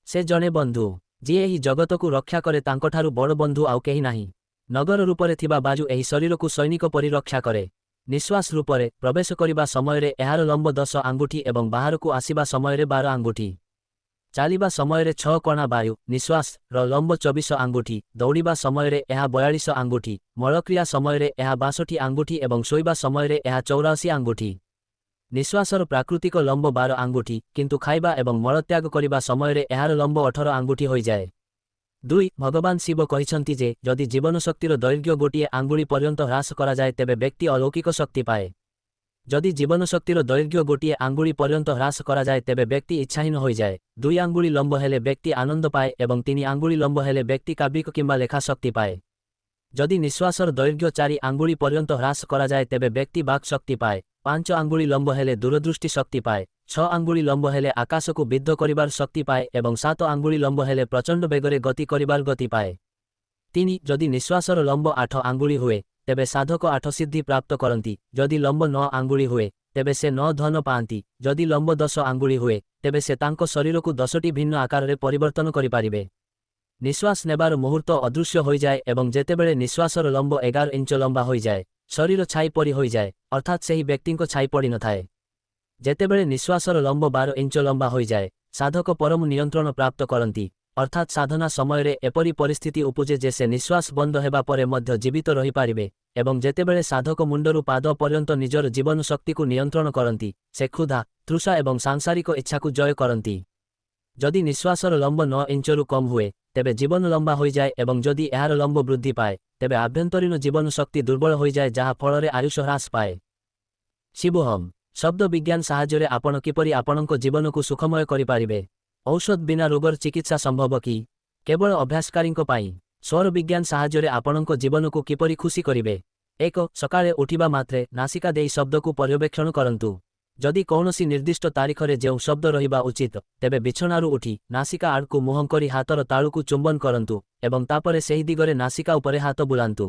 Speaker 1: ସେ ଜଣେ ବନ୍ଧୁ, ଯିଏ ଏହି ଜଗତକୁ ରକ୍ଷା କରେ। ତାଙ୍କଠାରୁ ବଡ଼ ବନ୍ଧୁ ଆଉ କେହି ନାହିଁ। ନଗର ରୂପରେ ଥିବା ବାଜୁ ଏହି ଶରୀରକୁ ସୈନିକ ପରି ରକ୍ଷା କରେ। ନିଶ୍ୱାସ ରୂପରେ ପ୍ରବେଶ କରିବା ସମୟରେ ଏହାର ଲମ୍ବ 10 ଆଙ୍ଗୁଠି ଏବଂ ବାହାରକୁ ଆସିବା ସମୟରେ 12 ଆଙ୍ଗୁଠି। ଚାଲିବା ସମୟରେ 6 କଣା ବାୟୁ ନିଶ୍ୱାସର ଲମ୍ବ 24 ଆଙ୍ଗୁଠି, ଦୌଡ଼ିବା ସମୟରେ ଏହା 42 ଆଙ୍ଗୁଠି, ମଳକ୍ରିୟା ସମୟରେ ଏହା 62 ଆଙ୍ଗୁଠି ଏବଂ ଶୋଇବା ସମୟରେ ଏହା 84 ଆଙ୍ଗୁଠି। ନିଶ୍ୱାସର ପ୍ରାକୃତିକ ଲମ୍ବ 12 ଆଙ୍ଗୁଠି, କିନ୍ତୁ ଖାଇବା ଏବଂ ମଳତ୍ୟାଗ କରିବା ସମୟରେ ଏହାର ଲମ୍ବ 18 ଆଙ୍ଗୁଠି ହୋଇଯାଏ। 2. ଭଗବାନ ଶିବ କହିଛନ୍ତି ଯେ ଯଦି ଜୀବନଶକ୍ତିର ଦୈର୍ଘ୍ୟ ଗୋଟିଏ ଆଙ୍ଗୁଳି ପର୍ଯ୍ୟନ୍ତ ହ୍ରାସ କରାଯାଏ ତେବେ ବ୍ୟକ୍ତି ଅଲୌକିକ ଶକ୍ତି ପାଏ। ଯଦି ଜୀବନଶକ୍ତିର ଦୈର୍ଘ୍ୟ ଗୋଟିଏ ଆଙ୍ଗୁଳି ପର୍ଯ୍ୟନ୍ତ ହ୍ରାସ କରାଯାଏ ତେବେ ବ୍ୟକ୍ତି ଇଚ୍ଛାହୀନ ହୋଇଯାଏ। 2 ଆଙ୍ଗୁଳି ଲମ୍ବ ହେଲେ ବ୍ୟକ୍ତି ଆନନ୍ଦ ପାଏ ଏବଂ 3 ଆଙ୍ଗୁଳି ଲମ୍ବ ହେଲେ ବ୍ୟକ୍ତି କାବ୍ୟିକ କିମ୍ବା ଲେଖା ଶକ୍ତି ପାଏ। ଯଦି ନିଶ୍ୱାସର ଦୈର୍ଘ୍ୟ 4 ଆଙ୍ଗୁଳି ପର୍ଯ୍ୟନ୍ତ ହ୍ରାସ କରାଯାଏ ତେବେ ବ୍ୟକ୍ତି ବାକ୍ ଶକ୍ତି ପାଏ। 5 ଆଙ୍ଗୁଳି ଲମ୍ବ ହେଲେ ଦୂରଦୃଷ୍ଟି ଶକ୍ତି ପାଏ। 6 ଆଙ୍ଗୁଳି ଲମ୍ବ ହେଲେ ଆକାଶକୁ ବିଦ୍ଧ କରିବାର ଶକ୍ତି ପାଏ ଏବଂ 7 ଆଙ୍ଗୁଳି ଲମ୍ବ ହେଲେ ପ୍ରଚଣ୍ଡ ବେଗରେ ଗତି କରିବାର ଗତି ପାଏ। 3. ଯଦି ନିଶ୍ୱାସର ଲମ୍ବ 8 ଆଙ୍ଗୁଳି ହୁଏ, ତେବେ ସାଧକ 8 ସିଦ୍ଧି ପ୍ରାପ୍ତ କରନ୍ତି। ଯଦି ଲମ୍ବ 9 ଆଙ୍ଗୁଳି ହୁଏ, ତେବେ ସେ 9 ଧନ ପାଆନ୍ତି। ଯଦି ଲମ୍ବ 10 ଆଙ୍ଗୁଳି ହୁଏ, ତେବେ ସେ ତାଙ୍କ ଶରୀରକୁ 10ଟି ଭିନ୍ନ ଆକାରରେ ପରିବର୍ତ୍ତନ କରିପାରିବେ। ନିଶ୍ୱାସ ନେବାର ମୁହୂର୍ତ୍ତ ଅଦୃଶ୍ୟ ହୋଇଯାଏ ଏବଂ ଯେତେବେଳେ ନିଶ୍ୱାସର ଲମ୍ବ 11 ଇଞ୍ଚ ଲମ୍ବା ହୋଇଯାଏ, ଶରୀର ଛାଇ ପରି ହୋଇଯାଏ, ଅର୍ଥାତ୍ ସେହି ବ୍ୟକ୍ତିଙ୍କ ଛାଇ ପଡ଼ିନଥାଏ। ଯେତେବେଳେ ନିଶ୍ୱାସର ଲମ୍ବ 12 ଇଞ୍ଚ ଲମ୍ବା ହୋଇଯାଏ, ସାଧକ ପରମ ନିୟନ୍ତ୍ରଣ ପ୍ରାପ୍ତ କରନ୍ତି, ଅର୍ଥାତ୍ ସାଧନା ସମୟରେ ଏପରି ପରିସ୍ଥିତି ଉପୁଜେ ଯେ ସେ ନିଶ୍ୱାସ ବନ୍ଦ ହେବା ପରେ ମଧ୍ୟ ଜୀବିତ ରହିପାରିବେ ଏବଂ ଯେତେବେଳେ ସାଧକ ମୁଣ୍ଡରୁ ପାଦ ପର୍ଯ୍ୟନ୍ତ ନିଜର ଜୀବନ ଶକ୍ତିକୁ ନିୟନ୍ତ୍ରଣ କରନ୍ତି, ସେ କ୍ଷୁଧା, ତୃଷା ଏବଂ ସାଂସାରିକ ଇଚ୍ଛାକୁ ଜୟ କରନ୍ତି। ଯଦି ନିଶ୍ୱାସର ଲମ୍ବ 9 ଇଞ୍ଚରୁ କମ୍ ହୁଏ, ତେବେ ଜୀବନ ଲମ୍ବା ହୋଇଯାଏ ଏବଂ ଯଦି ଏହାର ଲମ୍ବ ବୃଦ୍ଧି ପାଏ, ତେବେ ଆଭ୍ୟନ୍ତରୀଣ ଜୀବନ ଶକ୍ତି ଦୁର୍ବଳ ହୋଇଯାଏ ଯାହା ଫଳରେ ଆୟୁଷ ହ୍ରାସ ପାଏ। ଶିବୋହମ୍ ଶବ୍ଦ ବିଜ୍ଞାନ ସାହାଯ୍ୟରେ ଆପଣ କିପରି ଆପଣଙ୍କ ଜୀବନକୁ ସୁଖମୟ କରିପାରିବେ? ଔଷଧ ବିନା ରୋଗର ଚିକିତ୍ସା ସମ୍ଭବ କି? କେବଳ ଅଭ୍ୟାସକାରୀଙ୍କ ପାଇଁ। ସ୍ୱର ବିଜ୍ଞାନ ସାହାଯ୍ୟରେ ଆପଣଙ୍କ ଜୀବନକୁ କିପରି ଖୁସି କରିବେ? 1. ସକାଳେ ଉଠିବା ମାତ୍ରେ ନାସିକା ଦେଇ ଶବ୍ଦକୁ ପର୍ଯ୍ୟବେକ୍ଷଣ କରନ୍ତୁ। ଯଦି କୌଣସି ନିର୍ଦ୍ଦିଷ୍ଟ ତାରିଖରେ ଯେଉଁ ଶବ୍ଦ ରହିବା ଉଚିତ, ତେବେ ବିଛଣାରୁ ଉଠି ନାସିକା ଆଡ଼କୁ ମୁହଁ କରି ହାତର ତାଳୁକୁ ଚୁମ୍ବନ କରନ୍ତୁ ଏବଂ ତାପରେ ସେହି ଦିଗରେ ନାସିକା ଉପରେ ହାତ ବୁଲାନ୍ତୁ।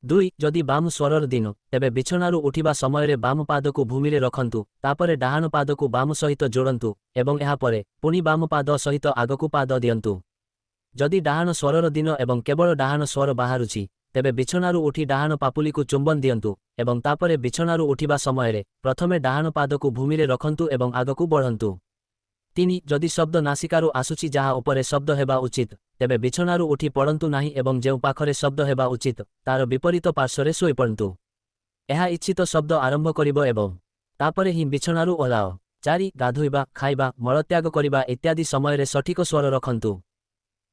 Speaker 1: 2. ଯଦି ବାମ ସ୍ୱରର ଦିନ, ତେବେ ବିଛଣାରୁ ଉଠିବା ସମୟରେ ବାମ ପାଦକୁ ଭୂମିରେ ରଖନ୍ତୁ, ତାପରେ ଡାହାଣ ପାଦକୁ ବାମ ସହିତ ଯୋଡ଼ନ୍ତୁ ଏବଂ ଏହାପରେ ପୁଣି ବାମ ପାଦ ସହିତ ଆଗକୁ ପାଦ ଦିଅନ୍ତୁ। ଯଦି ଡାହାଣ ସ୍ୱରର ଦିନ ଏବଂ କେବଳ ଡାହାଣ ସ୍ୱର ବାହାରୁଛି, ତେବେ ବିଛଣାରୁ ଉଠି ଡାହାଣ ପାପୁଲିକୁ ଚୁମ୍ବନ ଦିଅନ୍ତୁ ଏବଂ ତାପରେ ବିଛଣାରୁ ଉଠିବା ସମୟରେ ପ୍ରଥମେ ଡାହାଣ ପାଦକୁ ଭୂମିରେ ରଖନ୍ତୁ ଏବଂ ଆଗକୁ ବଢ଼ନ୍ତୁ। 3. ଯଦି ଶବ୍ଦ ନାସିକାରୁ ଆସୁଛି ଯାହା ଉପରେ ଶବ୍ଦ ହେବା ଉଚିତ, ତେବେ ବିଛଣାରୁ ଉଠି ପଡ଼ନ୍ତୁ ନାହିଁ ଏବଂ ଯେଉଁ ପାଖରେ ଶବ୍ଦ ହେବା ଉଚିତ ତାର ବିପରୀତ ପାର୍ଶ୍ୱରେ ଶୋଇପଡ଼ନ୍ତୁ। ଏହା ଇଚ୍ଛିତ ଶବ୍ଦ ଆରମ୍ଭ କରିବ ଏବଂ ତାପରେ ହିଁ ବିଛଣାରୁ ଓହ୍ଲାଅ। 4. ଗାଧୋଇବା, ଖାଇବା, ମଳତ୍ୟାଗ କରିବା ଇତ୍ୟାଦି ସମୟରେ ସଠିକ ସ୍ୱର ରଖନ୍ତୁ।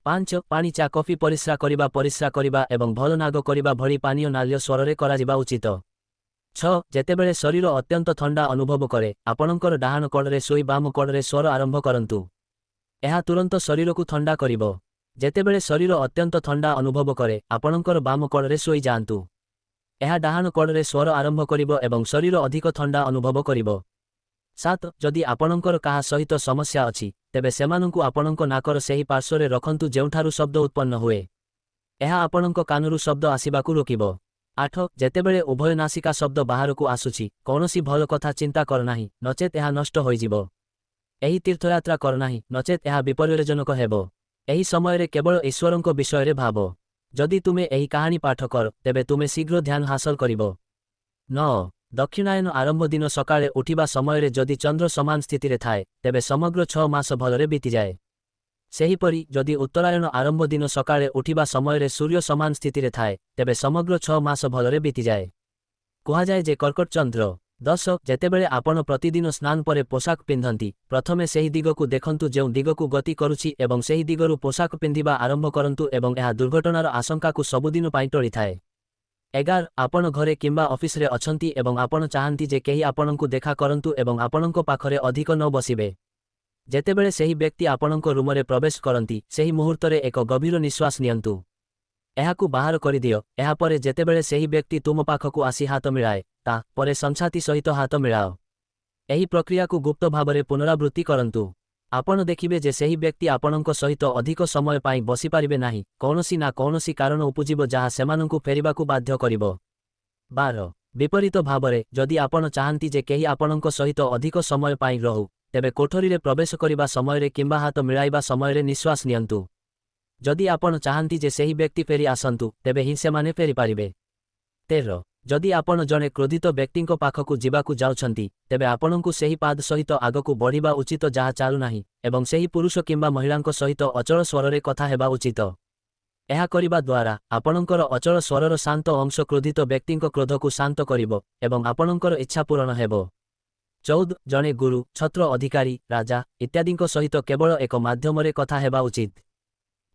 Speaker 1: 5. ପାଣି, ଚା, କଫି, ପରିସ୍ରା କରିବା ଏବଂ ଭଲ ନାଗ କରିବା ଭଳି ପାନୀୟ ନାଲ୍ୟ ସ୍ୱରରେ କରାଯିବା ଉଚିତ। 6. ଯେତେବେଳେ ଶରୀର ଅତ୍ୟନ୍ତ ଥଣ୍ଡା ଅନୁଭବ କରେ, ଆପଣଙ୍କର ଡାହାଣ କଡ଼ରେ ଶୋଇ ବାମ କଡ଼ରେ ସ୍ୱର ଆରମ୍ଭ କରନ୍ତୁ। ଏହା ତୁରନ୍ତ ଶରୀରକୁ ଥଣ୍ଡା କରିବ। ଯେତେବେଳେ ଶରୀର ଅତ୍ୟନ୍ତ ଥଣ୍ଡା ଅନୁଭବ କରେ, ଆପଣଙ୍କର ବାମ କଡ଼ରେ ଶୋଇ ଯାଆନ୍ତୁ। ଏହା ଡାହାଣ କଡ଼ରେ ସ୍ୱର ଆରମ୍ଭ କରିବ ଏବଂ ଶରୀର ଅଧିକ ଥଣ୍ଡା ଅନୁଭବ କରିବ। 7. ଯଦି ଆପଣଙ୍କର କାହା ସହିତ ସମସ୍ୟା ଅଛି, ତେବେ ସେମାନଙ୍କୁ ଆପଣଙ୍କ ନାକର ସେହି ପାର୍ଶ୍ୱରେ ରଖନ୍ତୁ ଯେଉଁଠାରୁ ଶବ୍ଦ ଉତ୍ପନ୍ନ ହୁଏ। ଏହା ଆପଣଙ୍କ କାନରୁ ଶବ୍ଦ ଆସିବାକୁ ରୋକିବ। 8. ଯେତେବେଳେ ଉଭୟ ନାସିକା ଶବ୍ଦ ବାହାରକୁ ଆସୁଛି, କୌଣସି ଭଲ କଥା ଚିନ୍ତା କର ନାହିଁ, ନଚେତ୍ ଏହା ନଷ୍ଟ ହୋଇଯିବ। ଏହି ତୀର୍ଥଯାତ୍ରା କର ନାହିଁ, ନଚେତ୍ ଏହା ବିପର୍ଯ୍ୟୟଜନକ ହେବ। ଏହି ସମୟରେ କେବଳ ଈଶ୍ୱରଙ୍କ ବିଷୟରେ ଭାବ। ଯଦି ତୁମେ ଏହି କାହାଣୀ ପାଠ କର, ତେବେ ତୁମେ ଶୀଘ୍ର ଧ୍ୟାନ ହାସଲ କରିବ। 9. ଦକ୍ଷିଣାୟନ ଆରମ୍ଭ ଦିନ ସକାଳେ ଉଠିବା ସମୟରେ ଯଦି ଚନ୍ଦ୍ର ସମାନ ସ୍ଥିତିରେ ଥାଏ, ତେବେ ସମଗ୍ର 6 ମାସ ଭଲରେ ବିତିଯାଏ। ସେହିପରି ଯଦି ଉତ୍ତରାୟଣ ଆରମ୍ଭ ଦିନ ସକାଳେ ଉଠିବା ସମୟରେ ସୂର୍ଯ୍ୟ ସମାନ ସ୍ଥିତିରେ ଥାଏ, ତେବେ ସମଗ୍ର 6 ମାସ ଭଲରେ ବିତିଯାଏ। କୁହାଯାଏ ଯେ କର୍କଟ ଚନ୍ଦ୍ର। 10. ଯେତେବେଳେ ଆପଣ ପ୍ରତିଦିନ ସ୍ନାନ ପରେ ପୋଷାକ ପିନ୍ଧନ୍ତି, ପ୍ରଥମେ ସେହି ଦିଗକୁ ଦେଖନ୍ତୁ ଯେଉଁ ଦିଗକୁ ଗତି କରୁଛି ଏବଂ ସେହି ଦିଗରୁ ପୋଷାକ ପିନ୍ଧିବା ଆରମ୍ଭ କରନ୍ତୁ ଏବଂ ଏହା ଦୁର୍ଘଟଣାର ଆଶଙ୍କାକୁ ସବୁଦିନ ପାଇଁ ଟଳିଥାଏ। 11. ଆପଣ ଘରେ କିମ୍ବା ଅଫିସରେ ଅଛନ୍ତି ଏବଂ ଆପଣ ଚାହାନ୍ତି ଯେ କେହି ଆପଣଙ୍କୁ ଦେଖା କରନ୍ତୁ ଏବଂ ଆପଣଙ୍କ ପାଖରେ ଅଧିକ ନ ବସିବେ। ଯେତେବେଳେ ସେହି ବ୍ୟକ୍ତି ଆପଣଙ୍କ ରୁମରେ ପ୍ରବେଶ କରନ୍ତି, ସେହି ମୁହୂର୍ତ୍ତରେ ଏକ ଗଭୀର ନିଶ୍ୱାସ ନିଅନ୍ତୁ। ଏହାକୁ ବାହାର କରିଦିଅ। ଏହାପରେ ଯେତେବେଳେ ସେହି ବ୍ୟକ୍ତି ତୁମ ପାଖକୁ ଆସି ହାତ ମିଳାଏ, ତା ପରେ ସଂଛାତି ସହିତ ହାତ ମିଳାଅ। ଏହି ପ୍ରକ୍ରିୟାକୁ ଗୁପ୍ତ ଭାବରେ ପୁନରାବୃତ୍ତି କରନ୍ତୁ। ଆପଣ ଦେଖିବେ ଯେ ସେହି ବ୍ୟକ୍ତି ଆପଣଙ୍କ ସହିତ ଅଧିକ ସମୟ ପାଇଁ ବସିପାରିବେ ନାହିଁ, କୌଣସି ନା କୌଣସି କାରଣ ଉପୁଜିବ ଯାହା ସେମାନଙ୍କୁ ଫେରିବାକୁ ବାଧ୍ୟ କରିବ। 12. ବିପରୀତ ଭାବରେ, ଯଦି ଆପଣ ଚାହାନ୍ତି ଯେ କେହି ଆପଣଙ୍କ ସହିତ ଅଧିକ ସମୟ ପାଇଁ ରହୁ, ତେବେ କୋଠରୀରେ ପ୍ରବେଶ କରିବା ସମୟରେ କିମ୍ବା ହାତ ମିଳାଇବା ସମୟରେ ନିଶ୍ୱାସ ନିଅନ୍ତୁ। ଯଦି ଆପଣ ଚାହାନ୍ତି ଯେ ସେହି ବ୍ୟକ୍ତି ଫେରି ଆସନ୍ତୁ, ତେବେ ହିଁ ସେମାନେ ଫେରିପାରିବେ। 13. ଯଦି ଆପଣ ଜଣେ କ୍ରୋଧିତ ବ୍ୟକ୍ତିଙ୍କ ପାଖକୁ ଯିବାକୁ ଯାଉଛନ୍ତି, ତେବେ ଆପଣଙ୍କୁ ସେହି ପାଦ ସହିତ ଆଗକୁ ବଢ଼ିବା ଉଚିତ ଯାହା ଚାଲୁନାହିଁ ଏବଂ ସେହି ପୁରୁଷ କିମ୍ବା ମହିଳାଙ୍କ ସହିତ ଅଚଳ ସ୍ୱରରେ କଥା ହେବା ଉଚିତ। ଏହା କରିବା ଦ୍ୱାରା ଆପଣଙ୍କର ଅଚଳ ସ୍ୱରର ଶାନ୍ତ ଅଂଶ କ୍ରୋଧିତ ବ୍ୟକ୍ତିଙ୍କ କ୍ରୋଧକୁ ଶାନ୍ତ କରିବ ଏବଂ ଆପଣଙ୍କର ଇଚ୍ଛା ପୂରଣ ହେବ। 14. ଜଣେ ଗୁରୁ, ଛତ୍ର ଅଧିକାରୀ, ରାଜା ଇତ୍ୟାଦିଙ୍କ ସହିତ କେବଳ ଏକ ମାଧ୍ୟମରେ କଥା ହେବା ଉଚିତ।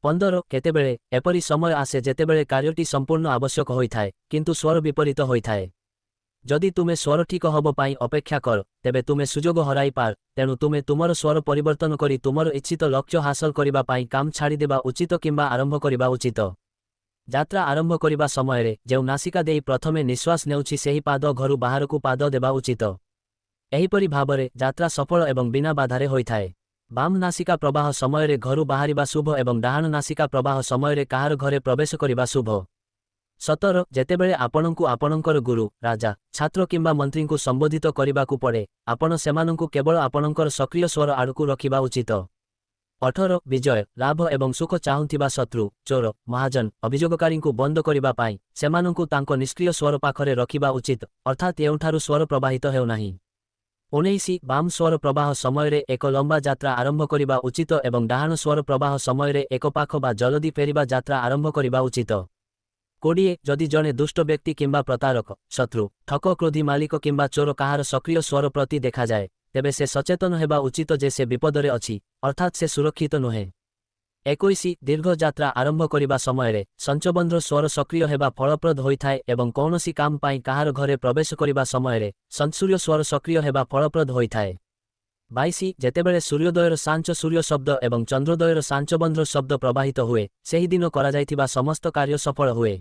Speaker 1: 15. କେତେବେଳେ ଏପରି ସମୟ ଆସେ ଯେତେବେଳେ କାର୍ଯ୍ୟଟି ସମ୍ପୂର୍ଣ୍ଣ ଆବଶ୍ୟକ ହୋଇଥାଏ, କିନ୍ତୁ ସ୍ୱର ବିପରୀତ ହୋଇଥାଏ। ଯଦି ତୁମେ ସ୍ୱର ଠିକ ହେବ ପାଇଁ ଅପେକ୍ଷା କର, ତେବେ ତୁମେ ସୁଯୋଗ ହରାଇପାର, ତେଣୁ ତୁମେ ତୁମର ସ୍ୱର ପରିବର୍ତ୍ତନ କରି ତୁମର ଇଚ୍ଛିତ ଲକ୍ଷ୍ୟ ହାସଲ କରିବା ପାଇଁ କାମ ଛାଡ଼ିଦେବା ଉଚିତ କିମ୍ବା ଆରମ୍ଭ କରିବା ଉଚିତ। ଯାତ୍ରା ଆରମ୍ଭ କରିବା ସମୟରେ ଯେଉଁ ନାସିକା ଦେଇ ପ୍ରଥମେ ନିଶ୍ୱାସ ନେଉଛି ସେହି ପାଦ ଘରୁ ବାହାରକୁ ପାଦ ଦେବା ଉଚିତ। ଏହିପରି ଭାବରେ ଯାତ୍ରା ସଫଳ ଏବଂ ବିନା ବାଧାରେ ହୋଇଥାଏ। ବାମ ନାସିକା ପ୍ରବାହ ସମୟରେ ଘରୁ ବାହାରିବା ଶୁଭ ଏବଂ ଡାହାଣ ନାସିକା ପ୍ରବାହ ସମୟରେ କାହାର ଘରେ ପ୍ରବେଶ କରିବା ଶୁଭ। 17. ଯେତେବେଳେ ଆପଣଙ୍କୁ ଆପଣଙ୍କର ଗୁରୁ, ରାଜା, ଛାତ୍ର କିମ୍ବା ମନ୍ତ୍ରୀଙ୍କୁ ସମ୍ବୋଧିତ କରିବାକୁ ପଡ଼େ, ଆପଣ ସେମାନଙ୍କୁ କେବଳ ଆପଣଙ୍କର ସକ୍ରିୟ ସ୍ୱର ଆଡ଼କୁ ରଖିବା ଉଚିତ। 18. ବିଜୟ, ଲାଭ ଏବଂ ସୁଖ ଚାହୁଁଥିବା ଶତ୍ରୁ, ଚୋର, ମହାଜନ, ଅଭିଯୋଗକାରୀଙ୍କୁ ବନ୍ଦ କରିବା ପାଇଁ ସେମାନଙ୍କୁ ତାଙ୍କ ନିଷ୍କ୍ରିୟ ସ୍ୱର ପାଖରେ ରଖିବା ଉଚିତ, ଅର୍ଥାତ୍ ଯେଉଁଠାରୁ ସ୍ୱର ପ୍ରବାହିତ ହେଉନାହିଁ। 19. ବାମ ସ୍ୱର ପ୍ରବାହ ସମୟରେ ଏକ ଲମ୍ବା ଯାତ୍ରା ଆରମ୍ଭ କରିବା ଉଚିତ ଏବଂ ଡାହାଣ ସ୍ୱର ପ୍ରବାହ ସମୟରେ ଏକ ପାଖ ବା ଜଲଦି ଫେରିବା ଯାତ୍ରା ଆରମ୍ଭ କରିବା ଉଚିତ। 20. ଯଦି ଜଣେ ଦୁଷ୍ଟ ବ୍ୟକ୍ତି କିମ୍ବା ପ୍ରତାରକ, ଶତ୍ରୁ, ଠକ, କ୍ରୋଧୀ, ମାଲିକ କିମ୍ବା ଚୋର କାହାର ସକ୍ରିୟ ସ୍ୱର ପ୍ରତି ଦେଖାଯାଏ, ତେବେ ସେ ସଚେତନ ହେବା ଉଚିତ ଯେ ସେ ବିପଦରେ ଅଛି, ଅର୍ଥାତ୍ ସେ ସୁରକ୍ଷିତ ନୁହେଁ। 21. ଦୀର୍ଘ ଯାତ୍ରା ଆରମ୍ଭ କରିବା ସମୟରେ ସଂଚବନ୍ଧ୍ର ସ୍ୱର ସକ୍ରିୟ ହେବା ଫଳପ୍ରଦ ହୋଇଥାଏ ଏବଂ କୌଣସି କାମ ପାଇଁ କାହାର ଘରେ ପ୍ରବେଶ କରିବା ସମୟରେ ସଂସୂର୍ଯ୍ୟ ସ୍ୱର ସକ୍ରିୟ ହେବା ଫଳପ୍ରଦ ହୋଇଥାଏ। 22. ଯେତେବେଳେ ସୂର୍ଯ୍ୟୋଦୟର ସାଞ୍ଚ ସୂର୍ଯ୍ୟ ଶବ୍ଦ ଏବଂ ଚନ୍ଦ୍ରୋଦୟର ସାଞ୍ଚବନ୍ଧ୍ର ଶବ୍ଦ ପ୍ରବାହିତ ହୁଏ, ସେହି ଦିନ କରାଯାଇଥିବା ସମସ୍ତ କାର୍ଯ୍ୟ ସଫଳ ହୁଏ।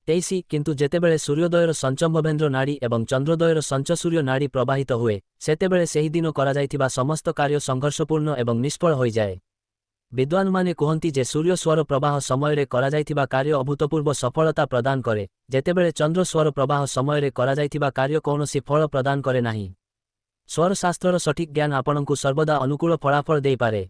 Speaker 1: 23. କିନ୍ତୁ ଯେତେବେଳେ ସୂର୍ଯ୍ୟୋଦୟର ସଂଚମ୍ଭବେନ୍ଦ୍ର ନାଡ଼ି ଏବଂ ଚନ୍ଦ୍ରୋଦୟର ସଂଚସୂର୍ଯ୍ୟ ନାଡ଼ି ପ୍ରବାହିତ ହୁଏ, ସେତେବେଳେ ସେହି ଦିନ କରାଯାଇଥିବା ସମସ୍ତ କାର୍ଯ୍ୟ ସଂଘର୍ଷପୂର୍ଣ୍ଣ ଏବଂ ନିଷ୍ଫଳ ହୋଇଯାଏ। ବିଦ୍ୱାନମାନେ କୁହନ୍ତି ଯେ ସୂର୍ଯ୍ୟ ସ୍ୱର ପ୍ରବାହ ସମୟରେ କରାଯାଇଥିବା କାର୍ଯ୍ୟ ଅଭୂତପୂର୍ବ ସଫଳତା ପ୍ରଦାନ କରେ, ଯେତେବେଳେ ଚନ୍ଦ୍ର ସ୍ୱର ପ୍ରବାହ ସମୟରେ କରାଯାଇଥିବା କାର୍ଯ୍ୟ କୌଣସି ଫଳ ପ୍ରଦାନ କରେ ନାହିଁ। ସ୍ୱରଶାସ୍ତ୍ରର ସଠିକ୍ ଜ୍ଞାନ ଆପଣଙ୍କୁ ସର୍ବଦା ଅନୁକୂଳ ଫଳାଫଳ ଦେଇପାରେ।